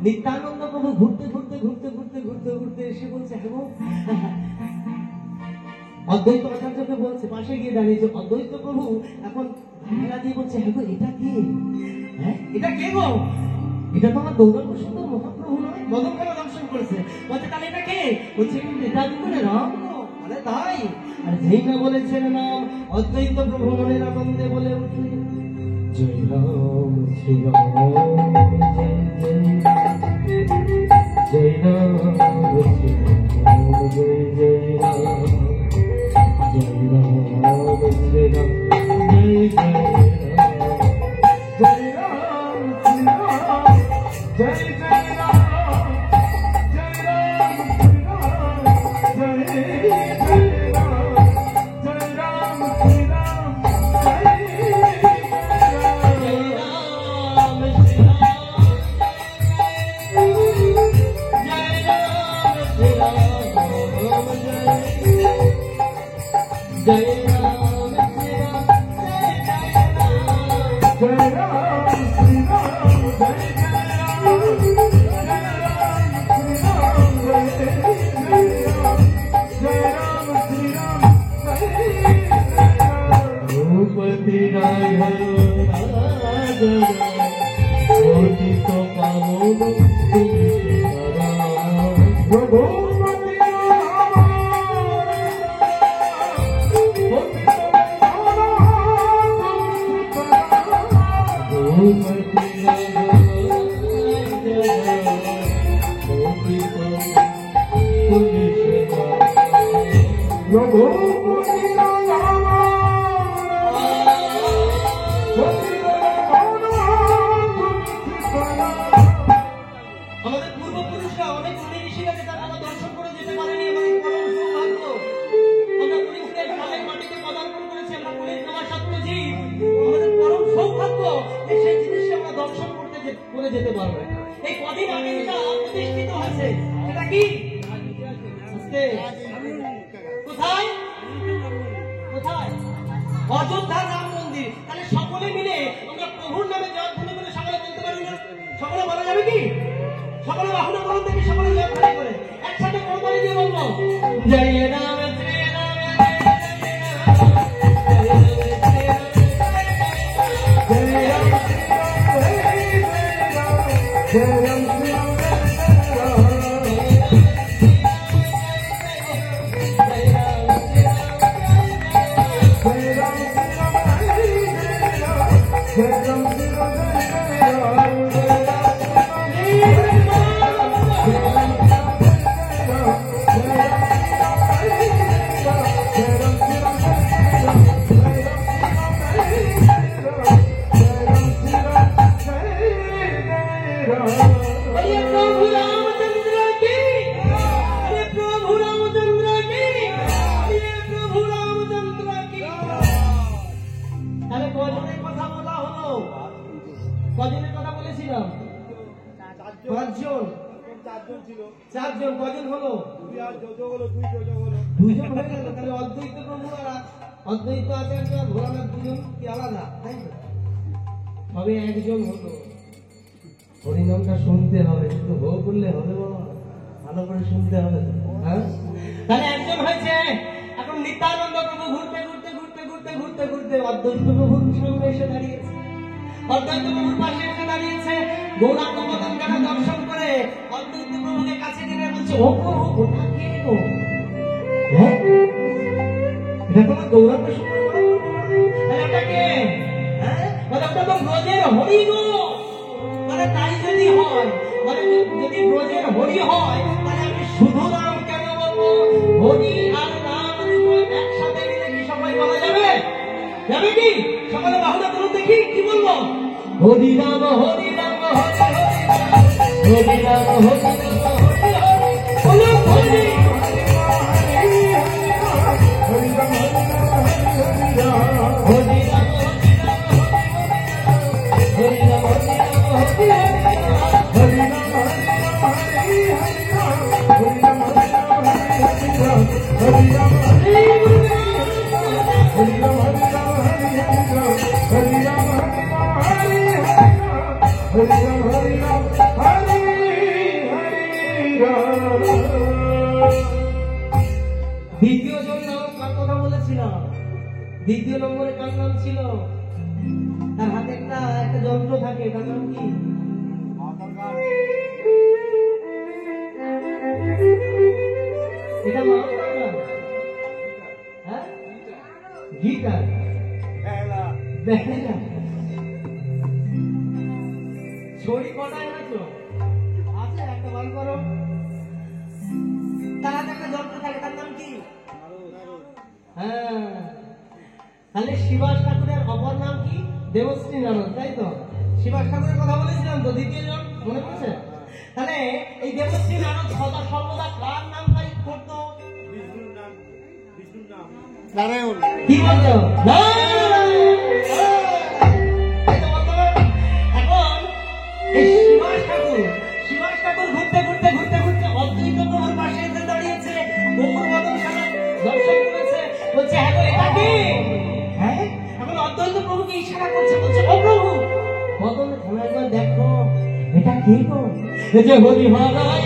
नित्यानंद प्रभु घुरते घुरते घुरते घुरते घुरते घुरते এসে বলছে অদ্বৈত আচার্যকে বলছে পাশে গিয়ে দাঁড়িয়েছে অদ্বৈত প্রভু এখন ঘাড়া দিয়ে বলছে এটা কি এটা কে গো এটা তো আমার গৌরাঙ্গ সুন্দর মহাপ্রভু নয় মদনখানা দর্শন করেছে বলছে তাহলে এটা কে বলছে এটা করে রাম আরে তাই আর যেই না বলেছেন নাম অদ্বৈত প্রভু মনের আনন্দে বলে উঠলেন জয় রাম শ্রী রাম जय राम श्री राम जय जय राम जय राम श्री राम जय जय राम जय राम श्री राम जय जय राम जय राम श्री राम जय जय राम जय राम श्री राम जय राम श्री राम जय राम श्री राम जय जय राम जय राम श्री राम भूपति राघव कोटि तो पावन অযোধ্যা রাম মন্দির তাহলে সকলে মিলে আমরা প্রভুর নামে জয়ধ্বনি করে সকলে বলতে পারি না সকলে বলা যাবে কি সকলে বাহুনা বলুন দেখি সকলে জয়ধ্বনি করে একসাথে করতালি দিয়ে বলবো জয় রাম শ্রী রাম জয় রাম জয় রাম শ্রী রাম Jai Ram চারজন, কজন হলো? দুইজন হয়ে গেল। তাহলে অদ্বৈত প্রভু আর অদ্বৈত আচার্য আর ভোলানাথ দুজন কি আলাদা, তাই তো? তবে একজন হলো। হরিনামটা শুনতে হবে, শুধু হো করলে হবে বাবা, ভালো করে শুনতে হবে। হ্যাঁ, তাহলে একজন হয়েছে। এখন নিত্যানন্দ প্রভু ঘুরতে ঘুরতে ঘুরতে ঘুরতে ঘুরতে ঘুরতে অদ্বৈত প্রভুর সামনে এসে দাঁড়িয়েছে। অদ্বৈত প্রভুর পাশে এসে দাঁড়িয়েছে। গৌরাঙ্গ মদন যারা দর্শন করে অদ্বৈত প্রভুকে কাছে নিয়ে বলছে, ও প্রভু, ওটা কে গো? হ্যাঁ, এটা তোমার গৌরাঙ্গ সুন্দর, ওটা কে? হ্যাঁ, ওটা তো ব্রজের হরি গো। মানে তাই যদি হয়, মানে যদি ব্রজের হরি হয়, তাহলে আমি শুধু নাম কেন বলবো? হরি আর নাম একসাথে মিলে কি সবাই বলা যাবে? যাবে কি? সকলে বাহুটা তুলুন দেখি, কি বলবো? হরি রাম হরি রাম হরি হরি রাম, হরি রাম হরি রাম হরি হরি, বলুন হরি হরি রাম হরি রাম হরি রাম হরি দ্বিতীয় জন নাম কার কথা বলেছিলাম? দ্বিতীয় নম্বরে কার নাম ছিল? তার হাতে একটা যন্ত্র থাকে, তার নাম কি? এটা নাম না? হ্যাঁ, গিটার, বেলা, ছড়ি কটায় আছো? আছে, একটা বার করো। তার হাতে একটা যন্ত্র থাকে, তার নাম কি? হ্যাঁ, তাহলে শিবাস ঠাকুরের অপর নাম কি? দেবশ্রী নারদ, তাই তো? শিবাস ঠাকুরের কথা বলেছিলাম তো, দ্বিতীয় জন, মনে পড়ছে? তাহলে এই দেবশ্রী নারদ সদা সর্বদা কার নাম গাই করতো? নারায়ণ। কি বলতো? এখন এই শিবাস ঠাকুর ঘুরতে ঘুরতে ঘুরতে ঘুরতে অদ্বৈত প্রভুর পাশে এসে দাঁড়িয়েছে। গৌর মদন সারা দর্শন করেছে, বলছে, হ্যাঁ এটা কি? হ্যাঁ, এখন অদ্বৈত প্রভুকে ইশারা করছে, বলছে, ও প্রভু, মদন একবার দেখো, এটা কি গো? যে হরি হরায়